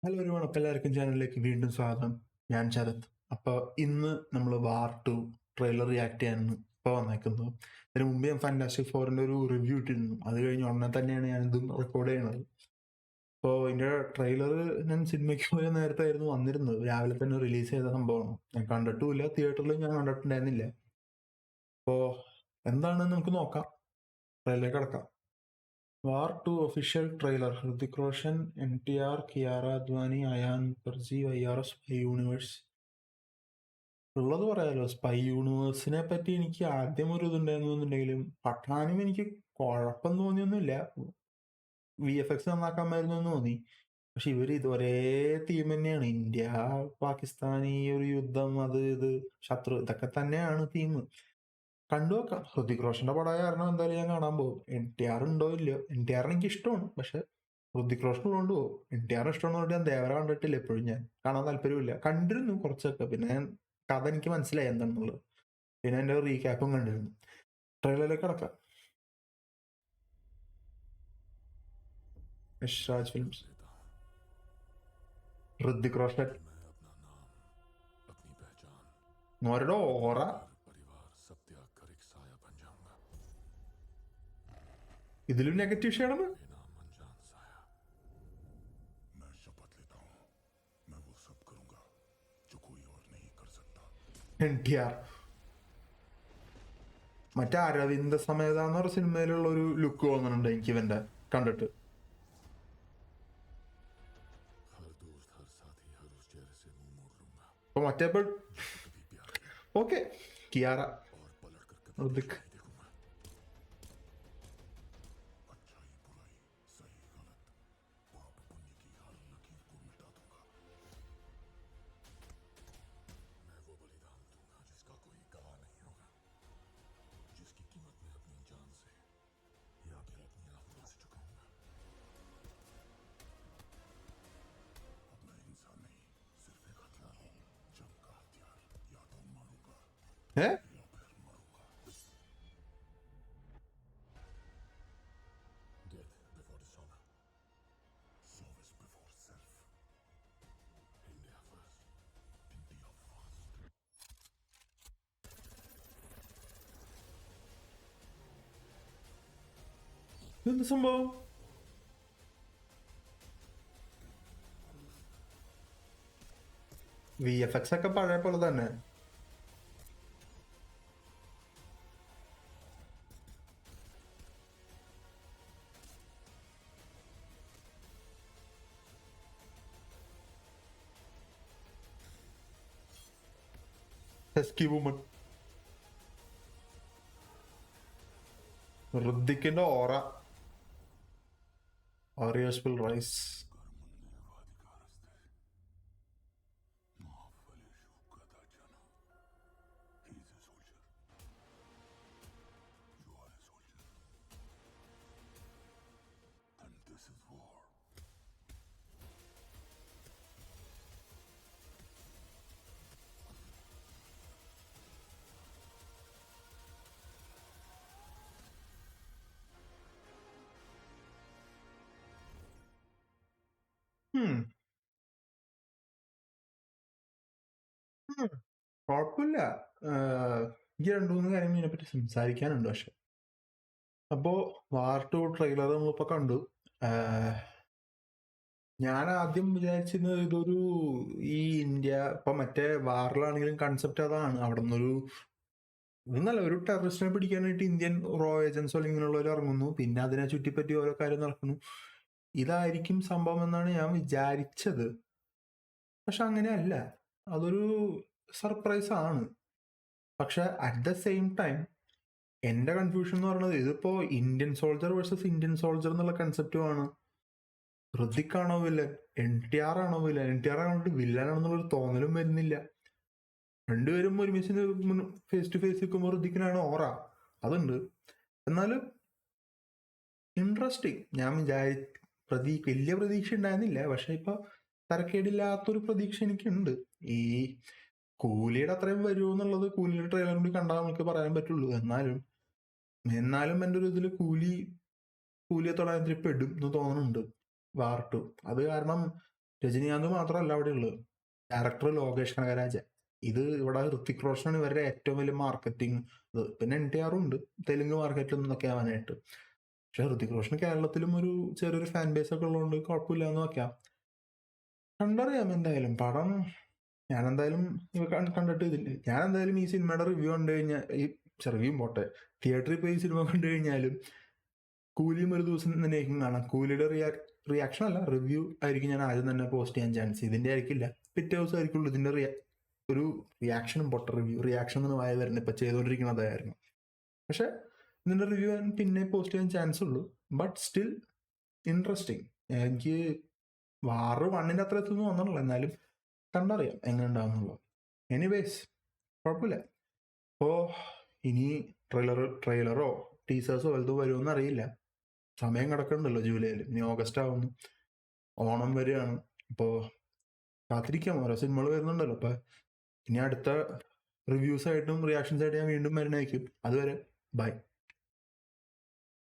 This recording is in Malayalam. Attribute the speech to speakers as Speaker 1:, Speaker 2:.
Speaker 1: ഹലോ ഒരുവൺ, അപ്പം എല്ലാവർക്കും ചാനലിലേക്ക് വീണ്ടും സ്വാഗതം. ഞാൻ ശരത്. അപ്പോൾ ഇന്ന് നമ്മൾ വാർ 2 ട്രെയിലർ റിയാക്ട് ചെയ്യാനാണ് ഇപ്പോൾ വന്നേക്കുന്നത്. അതിന് മുമ്പ് ഞാൻ ഫാന്റാസ്റ്റിക് ഫോറിൻ്റെ ഒരു റിവ്യൂ ഇട്ടിരുന്നു. അത് കഴിഞ്ഞ് ഉടനെ തന്നെയാണ് ഞാനിതും റെക്കോർഡ് ചെയ്യണത്. അപ്പോൾ ഇതിൻ്റെ ട്രെയിലർ ഞാൻ സിനിമയ്ക്ക് പോയ നേരത്തെ ആയിരുന്നു വന്നിരുന്നത്. രാവിലെ തന്നെ റിലീസ് ചെയ്ത സംഭവമാണ്. ഞാൻ കണ്ടിട്ടുമില്ല, തിയേറ്ററിൽ ഞാൻ കണ്ടിട്ടുണ്ടായിരുന്നില്ല. അപ്പോൾ എന്താണെന്ന് നമുക്ക് നോക്കാം. ട്രെയിലറിലേക്ക് കിടക്കാം. War 2 official trailer. Hrithik Roshan, NTR, Kiara Advani, Ayan Mukerji, YRS, spy universe. ഉള്ളത് പറയാലോ, സ്പൈ യൂണിവേഴ്സിനെ പറ്റി എനിക്ക് ആദ്യം ഒരു ഇതുണ്ടായിരുന്നുണ്ടെങ്കിലും പഠാനും എനിക്ക് കുഴപ്പം തോന്നിയൊന്നുമില്ല. VFX നന്നാക്കാമായിരുന്നു എന്ന് തോന്നി. പക്ഷെ ഇത് ഒരേ തീം തന്നെയാണ്. ഇന്ത്യ പാകിസ്ഥാൻ, ഈ ഒരു യുദ്ധം, അത് ഇത് ശത്രു, ഇതൊക്കെ തന്നെയാണ് തീം. കണ്ടുവെക്കാം. ഹൃതിക് റോഷന്റെ പടമായ കാരണം എന്തായാലും ഞാൻ കാണാൻ പോകും. NTR ഉണ്ടോ ഇല്ലയോ? NTR എനിക്ക് ഇഷ്ടമാണ്, പക്ഷെ ഹൃതിക് റോഷൻ ഉള്ളതുകൊണ്ട് പോകും. NTR ഇഷ്ടമാണെന്ന് ഞാൻ ദേവര കണ്ടിട്ടില്ല. എപ്പോഴും ഞാൻ കാണാൻ താല്പര്യമില്ല. കണ്ടിരുന്നു കുറച്ചൊക്കെ, പിന്നെ കഥ എനിക്ക് മനസ്സിലായി എന്താണെന്നുള്ളത്. പിന്നെ എൻ്റെ റീക്യാപ്പും കണ്ടിരുന്നു. ട്രെയിലറിലേക്ക് കിടക്കാം. യഷ്രാജ് ഫിലിംസ്, ഹൃതിക് റോഷൻ, അവരുടെ ഓറ. ഇതിലും നെഗറ്റീവ് ഷെയ്ഡാണ്. NTR മറ്റേ അരവിന്ദ സമേത എന്ന് പറഞ്ഞ സിനിമയിലുള്ള ഒരു ലുക്ക് തോന്നുന്നുണ്ട് എനിക്ക് ഇവന്റെ കണ്ടിട്ട്. അപ്പൊ മറ്റേ ഓക്കെ, കിയാറ, ഹൃതിക്. ഏ എന്ത് സംഭവം? VFX ഒക്കെ പഴയ പോലെ തന്നെ. ഹസ്കി വുമൺ, ഋതിക്കിന്റെ ഓറ. Warriors will rise. കുഴപ്പമില്ല. എനിക്ക് രണ്ടു മൂന്ന് കാര്യം ഇതിനെപ്പറ്റി സംസാരിക്കാനുണ്ട്. പക്ഷെ അപ്പോ വാർ 2 ട്രെയിലർ നമ്മളിപ്പോ കണ്ടു. ഞാൻ ആദ്യം വിചാരിച്ചിരുന്നത് ഇതൊരു ഈ ഇന്ത്യ ഇപ്പൊ മറ്റേ വാറിലാണെങ്കിലും കൺസെപ്റ്റ് അതാണ്. അവിടെ നിന്നൊരു ഇതൊന്നല്ല, ഒരു ടെററിസ്റ്റിനെ പിടിക്കാനായിട്ട് ഇന്ത്യൻ റോ ഏജൻസോ ഇങ്ങനെയുള്ളവർ ഇറങ്ങുന്നു, പിന്നെ അതിനെ ചുറ്റിപ്പറ്റി ഓരോ കാര്യം നടക്കുന്നു. ഇതായിരിക്കും സംഭവം എന്നാണ് ഞാൻ വിചാരിച്ചത്. പക്ഷെ അങ്ങനെയല്ല, അതൊരു സർപ്രൈസ് ആണ്. പക്ഷെ അറ്റ് ദ സെയിം ടൈം എന്റെ കൺഫ്യൂഷൻ എന്ന് പറയുന്നത്, ഇതിപ്പോ Indian soldier versus Indian soldier എന്നുള്ള കൺസെപ്റ്റുമാണ്. ഹൃതിക് ആണോ വില്ലൻ, NTR ആണോ വില്ലൻ? NTR ആണോട്ട് വില്ലനാണെന്നുള്ളൊരു തോന്നലും വരുന്നില്ല. രണ്ടുപേരും ഒരുമിച്ച് ഫേസ് ടു ഫേസ് നിൽക്കുമ്പോൾ ഹൃതിക്കിനാണ് ഓറ, അതുണ്ട്. എന്നാലും ഇൻട്രസ്റ്റിംഗ്. ഞാൻ വലിയ പ്രതീക്ഷ ഉണ്ടായിരുന്നില്ല, പക്ഷെ ഇപ്പൊ തരക്കേടില്ലാത്തൊരു പ്രതീക്ഷ എനിക്കുണ്ട്. ഈ കൂലിയുടെ അത്രയും വരുമോ എന്നുള്ളത് കൂലിയുടെ ട്രെയിലർ കൂടി കണ്ടാൽ നമുക്ക് പറയാൻ പറ്റുള്ളൂ. എന്നാലും എൻ്റെ ഒരു ഇതിൽ കൂലിയെ തൊടാൻ പെടും എന്ന് തോന്നുന്നുണ്ട് വാർ 2. അത് കാരണം രജനീകാന്ത് മാത്രമല്ല അവിടെ ഉള്ളത്, ഡയറക്ടർ ലോകേഷ് കനകരാജ. ഇത് ഇവിടെ ഋത്തിക് റോഷനാണ് ഇവരുടെ ഏറ്റവും വലിയ മാർക്കറ്റിംഗ്. പിന്നെ NTR ഉണ്ട് തെലുങ്ക് മാർക്കറ്റിൽ നിന്നൊക്കെ ആവാനായിട്ട്. പക്ഷെ ഋതിക് റോഷന് കേരളത്തിലും ഒരു ചെറിയൊരു ഫാൻ ബേസ് ഒക്കെ ഉള്ളതുകൊണ്ട് കുഴപ്പമില്ല എന്ന് നോക്കാം. കണ്ടറിയാം എന്തായാലും പടം. ഞാൻ എന്തായാലും കണ്ടിട്ട് ഇതില്ല. ഞാൻ എന്തായാലും ഈ സിനിമയുടെ റിവ്യൂ കണ്ടു കഴിഞ്ഞാൽ, ഈ റിവ്യൂ പോട്ടെ, തിയേറ്ററിൽ പോയി ഈ സിനിമ കണ്ടു കഴിഞ്ഞാലും കൂലിയും ഒരു ദിവസം തന്നെയായിരിക്കും കാണാം. കൂലിയുടെ റിയാക്ഷൻ അല്ല, റിവ്യൂ ആയിരിക്കും ഞാൻ ആദ്യം തന്നെ പോസ്റ്റ് ചെയ്യാൻ ചാൻസ്. ഇതിന്റെ ആയിരിക്കില്ല, പിറ്റേ ദിവസം ആയിരിക്കുള്ളൂ ഇതിന്റെ ഒരു റിയാക്ഷനും പൊട്ട റിയാക്ഷൻ എന്ന് വായ വരുന്നത്. ഇപ്പൊ ചെയ്തുകൊണ്ടിരിക്കുന്നതായിരുന്നു. പക്ഷെ ഇതിന്റെ റിവ്യൂ ഞാൻ പിന്നെ പോസ്റ്റ് ചെയ്യാൻ ചാൻസ് ഉള്ളൂ. But still interesting. എനിക്ക് വാറ് 1ന്റെ അത്ര എത്തുന്നു തോന്നണില്ല, എന്നാലും കണ്ടറിയാം എങ്ങനെ ഉണ്ടാവുന്നുള്ളൂ. എനിവേസ് കുഴപ്പമില്ല. അപ്പോ ഇനി ട്രെയിലറോ ടീസേഴ്സോ വലുതോ വരുമെന്ന് അറിയില്ല. സമയം കിടക്കണ്ടല്ലോ ജൂലൈയിൽ. ഇനി ഓഗസ്റ്റ് ആവുന്നു, ഓണം വരികയാണ്. അപ്പോൾ കാത്തിരിക്കാം, ഓരോ സിനിമകൾ വരുന്നുണ്ടല്ലോ. അപ്പൊ ഇനി അടുത്ത റിവ്യൂസ് ആയിട്ടും റിയാക്ഷൻസ് ആയിട്ട് ഞാൻ വീണ്ടും വരുന്നതായിരിക്കും. അതുവരെ ബൈ.